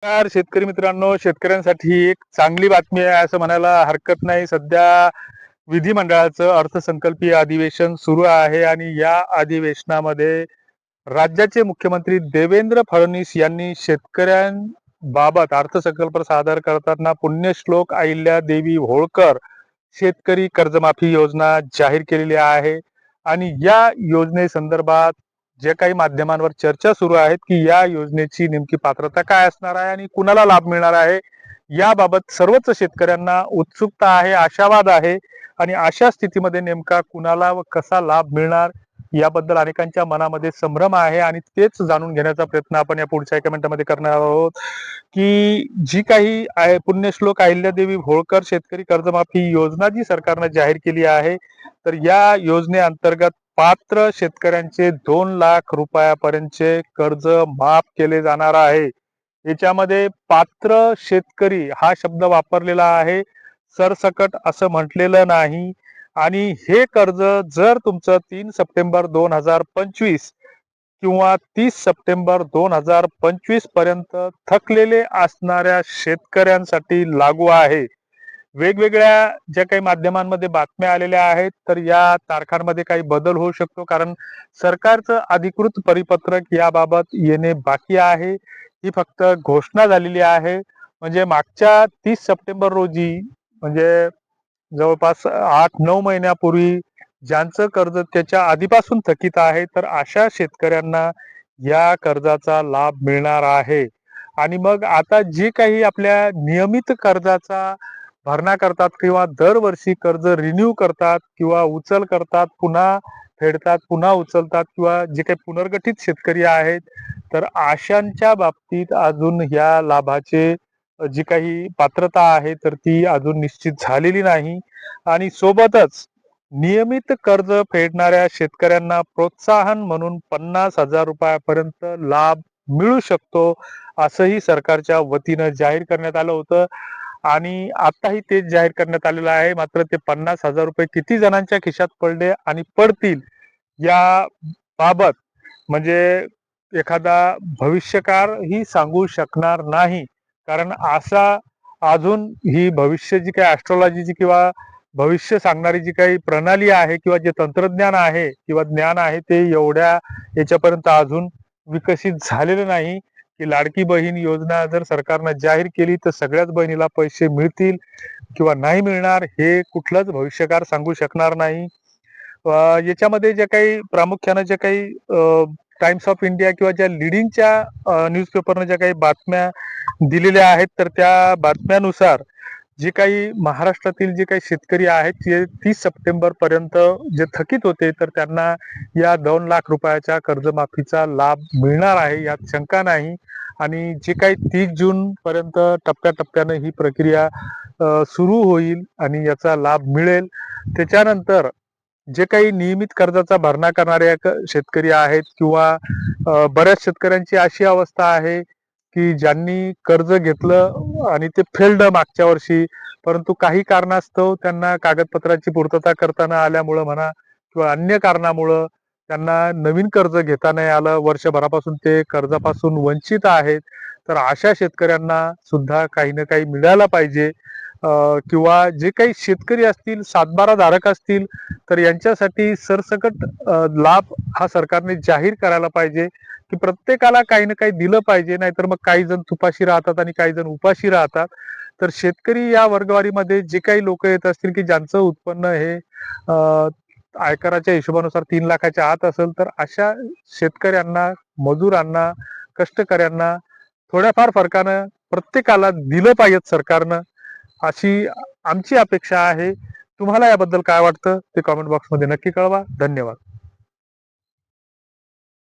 नमस्कार शेतकरी मित्रांनो, शेतकऱ्यांसाठी एक चांगली बातमी आहे असं म्हणायला हरकत नाही. सध्या विधिमंडळाचं अर्थसंकल्पीय अधिवेशन सुरू आहे आणि या अधिवेशनामध्ये राज्याचे मुख्यमंत्री देवेंद्र फडणवीस यांनी शेतकऱ्यांबाबत अर्थसंकल्प सादर करताना पुण्यश्लोक अहिल्यादेवी होळकर शेतकरी कर्जमाफी योजना जाहीर केलेली आहे. आणि या योजनेसंदर्भात जे काही माध्यमांवर चर्चा सुरू आहेत की या योजनेची नेमकी पात्रता काय असणार आहे आणि कुणाला लाभ मिळणार आहे, याबाबत सर्वच शेतकऱ्यांना उत्सुकता आहे, आशावाद आहे. आणि अशा स्थितीमध्ये नेमका कुणाला व कसा लाभ मिळणार याबद्दल अनेकांच्या मनामध्ये संभ्रम आहे आणि तेच जाणून घेण्याचा प्रयत्न आपण या पुढच्या एका मिनिटामध्ये करणार आहोत. की जी काही पुण्यश्लोक अहिल्यादेवी होळकर शेतकरी कर्जमाफी योजना जी सरकारनं जाहीर केली आहे, तर या योजनेअंतर्गत पात्र शेतकऱ्यांचे 2 लाख रुपयापर्यंतचे कर्ज माफ केले जाणार आहे. याच्यामध्ये पात्र शेतकरी हा शब्द वापरलेला आहे, सरसकट असं म्हटलेलं नाही. आणि हे कर्ज जर तुमचं 3 सप्टेंबर 2025 किंवा 30 सप्टेंबर 2025 पर्यंत थकलेले असणाऱ्या शेतकऱ्यांसाठी लागू आहे. वेगवेगळ्या ज्या काही माध्यमांमध्ये बातम्या आलेल्या आहेत, तर या तारखांमध्ये काही बदल होऊ शकतो, कारण सरकारचं अधिकृत परिपत्रक याबाबत येणे बाकी आहे. ही फक्त घोषणा झालेली आहे. म्हणजे मागच्या 30 सप्टेंबर रोजी, म्हणजे जवळपास 8-9 महिन्यापूर्वी ज्यांचं कर्ज त्याच्या आधीपासून थकीत आहे, तर अशा शेतकऱ्यांना या कर्जाचा लाभ मिळणार आहे. आणि मग आता जे काही आपल्या नियमित कर्जाचा भरणा करतात किंवा दरवर्षी कर्ज रिन्यू करतात किंवा उचल करतात, पुन्हा फेडतात, पुन्हा उचलतात, किंवा जे काही पुनर्गठित शेतकरी आहेत, तर अशांच्या बाबतीत अजून ह्या लाभाचे जी काही पात्रता आहे तर ती अजून निश्चित झालेली नाही. आणि सोबतच नियमित कर्ज फेडणाऱ्या शेतकऱ्यांना प्रोत्साहन म्हणून 50,000 रुपयापर्यंत लाभ मिळू शकतो, असंही सरकारच्या वतीनं जाहीर करण्यात आलं होतं. आणि आताही तेच जाहीर करण्यात आलेलं आहे. मात्र ते 50,000 रुपये किती जणांच्या खिशात पडले आणि पडतील या बाबत म्हणजे एखादा भविष्यकार ही सांगू शकणार नाही. कारण असा अजून ही भविष्य जी काही ऍस्ट्रॉलॉजीची किंवा भविष्य सांगणारी जी काही प्रणाली आहे किंवा जे तंत्रज्ञान आहे किंवा ज्ञान आहे, ते एवढ्या याच्यापर्यंत अजून विकसित झालेलं नाही की लाडकी बहीण योजना जर सरकारनं जाहीर केली तर सगळ्याच बहिणीला पैसे मिळतील किंवा नाही मिळणार हे कुठलंच भविष्यकार सांगू शकणार नाही. याच्यामध्ये जे काही प्रामुख्यानं जे काही टाइम्स ऑफ इंडिया किंवा ज्या लिडिंगच्या न्यूजपेपरने ज्या काही बातम्या दिलेल्या आहेत, तर त्या बातम्यानुसार जे काही महाराष्ट्रातील जे काही शेतकरी आहेत ते 30 सप्टेंबर पर्यंत जे थकीत होते, तर त्यांना या 2 लाख रुपयाच्या कर्जमाफीचा लाभ मिळणार आहे, यात शंका नाही. आणि जे काही 30 जून पर्यंत टप्प्याटप्प्यानं ही प्रक्रिया सुरू होईल आणि याचा लाभ मिळेल. त्याच्यानंतर जे काही नियमित कर्जाचा भरणा करणारे शेतकरी आहेत किंवा बऱ्याच शेतकऱ्यांची अशी अवस्था आहे की ज्यांनी कर्ज घेतलं आणि ते फेल्ड मागच्या वर्षी, परंतु काही कारणास्तव त्यांना कागदपत्राची पूर्तता करताना आल्यामुळं म्हणा किंवा अन्य कारणामुळं त्यांना नवीन कर्ज घेता नाही आलं, वर्षभरापासून ते कर्जापासून वंचित आहेत. तर अशा शेतकऱ्यांना सुद्धा काही ना काही मिळायला पाहिजे. किंवा जे काही शेतकरी असतील, सातबारा धारक असतील, तर यांच्यासाठी सरसकट लाभ हा सरकारने जाहीर करायला पाहिजे की प्रत्येकाला काही ना काही दिलं पाहिजे. नाहीतर मग काही जण तुपाशी राहतात आणि काही जण उपाशी राहतात. तर शेतकरी या वर्गवारीमध्ये जे काही लोक येत असतील की ज्यांचं उत्पन्न हे आयकराच्या हिशोबानुसार 3 लाखाच्या आत असेल, तर अशा शेतकऱ्यांना, मजुरांना, कष्टकऱ्यांना थोड्याफार फरकानं प्रत्येकाला दिलं पाहिजे सरकारनं, अशी आमची अपेक्षा आहे. तुम्हाला याबद्दल काय वाटतं ते कमेंट बॉक्समध्ये नक्की कळवा. धन्यवाद.